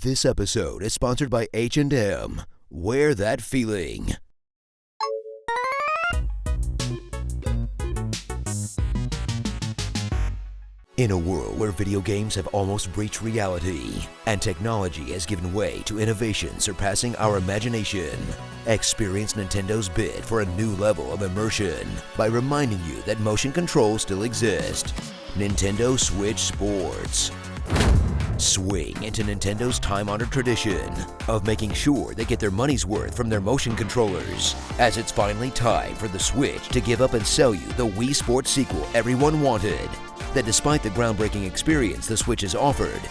This episode is sponsored by H&M. Wear that feeling. In a world where video games have almost breached reality and technology has given way to innovation surpassing our imagination, experience Nintendo's bid for a new level of immersion by reminding you that motion controls still exist. Nintendo Switch Sports. Swing into Nintendo's time-honored tradition of making sure they get their money's worth from their motion controllers, as it's finally time for the Switch to give up and sell you the Wii Sports sequel everyone wanted, that despite the groundbreaking experience the Switch has offered,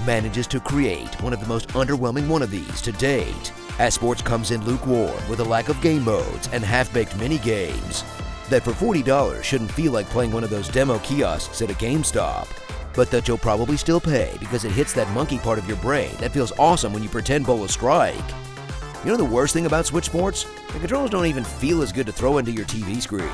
manages to create one of the most underwhelming one of these to date, as sports comes in lukewarm with a lack of game modes and half-baked mini-games, that for $40 shouldn't feel like playing one of those demo kiosks at a GameStop, but that you'll probably still pay because it hits that monkey part of your brain that feels awesome when you pretend bowl a strike. You know the worst thing about Switch Sports? The controllers don't even feel as good to throw into your TV screen.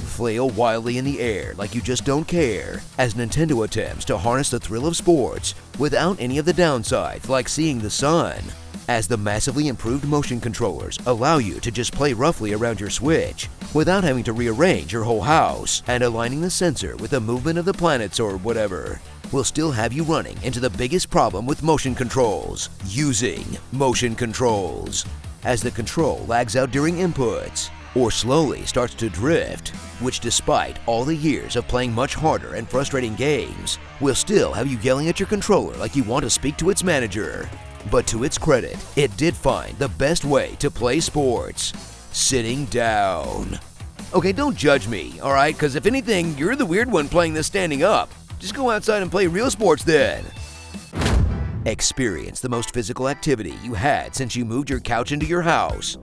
Flail wildly in the air like you just don't care, as Nintendo attempts to harness the thrill of sports without any of the downsides like seeing the sun, as the massively improved motion controllers allow you to just play roughly around your Switch without having to rearrange your whole house, and aligning the sensor with the movement of the planets or whatever will still have you running into the biggest problem with motion controls: using motion controls, as the control lags out during inputs or slowly starts to drift, which despite all the years of playing much harder and frustrating games, will still have you yelling at your controller like you want to speak to its manager. But to its credit, it did find the best way to play sports: sitting down. Okay, don't judge me, alright? Because if anything, you're the weird one playing this standing up. Just go outside and play real sports then. Experience the most physical activity you had since you moved your couch into your house,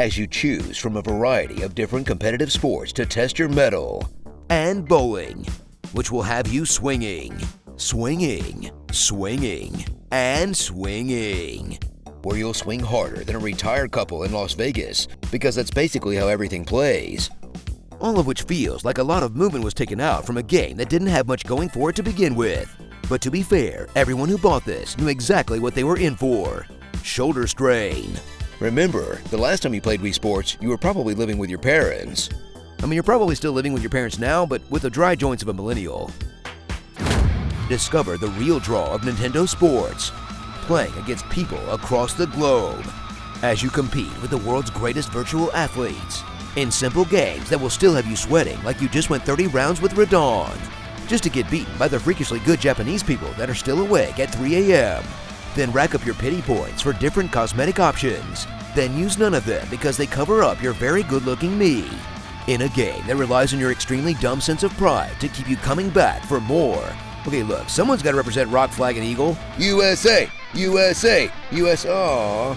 as you choose from a variety of different competitive sports to test your mettle, and bowling, which will have you swinging, swinging, swinging, and swinging, where you'll swing harder than a retired couple in Las Vegas, because that's basically how everything plays. All of which feels like a lot of movement was taken out from a game that didn't have much going for it to begin with. But to be fair, everyone who bought this knew exactly what they were in for: shoulder strain. Remember, the last time you played Wii Sports, you were probably living with your parents. I mean, you're probably still living with your parents now, but with the dry joints of a millennial. Discover the real draw of Nintendo Sports, playing against people across the globe, as you compete with the world's greatest virtual athletes in simple games that will still have you sweating like you just went 30 rounds with Radon, just to get beaten by the freakishly good Japanese people that are still awake at 3 a.m. Then rack up your pity points for different cosmetic options, then use none of them because they cover up your very good-looking me, in a game that relies on your extremely dumb sense of pride to keep you coming back for more. Okay, look, someone's got to represent Rock, Flag, and Eagle. USA! USA! US, aww.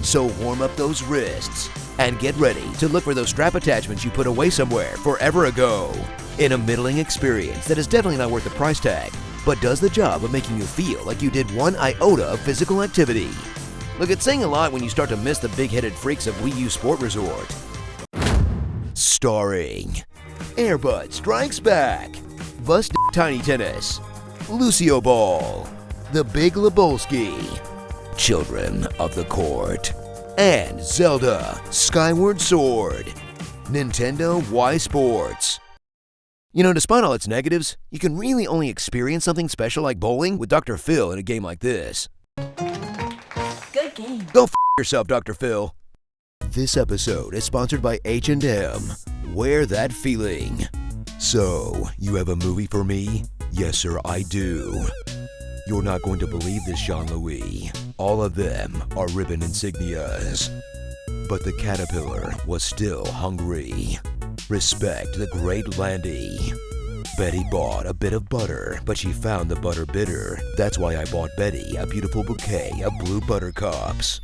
So warm up those wrists and get ready to look for those strap attachments you put away somewhere forever ago, in a middling experience that is definitely not worth the price tag, but does the job of making you feel like you did one iota of physical activity. Look, it's saying a lot when you start to miss the big-headed freaks of Wii U Sport Resort. Starring Airbud Strikes Back, Bust Tiny Tennis, Lucio Ball, The Big Lebowski, Children of the Court, and Zelda Skyward Sword. Nintendo Wii Sports. You know, despite all its negatives, you can really only experience something special like bowling with Dr. Phil in a game like this. Good game. Go f*** yourself, Dr. Phil. This episode is sponsored by H&M. Wear that feeling. So, you have a movie for me? Yes, sir, I do. You're not going to believe this, Jean-Louis. All of them are ribbon insignias. But the caterpillar was still hungry. Respect the great Landy. Betty bought a bit of butter, but she found the butter bitter. That's why I bought Betty a beautiful bouquet of blue buttercups.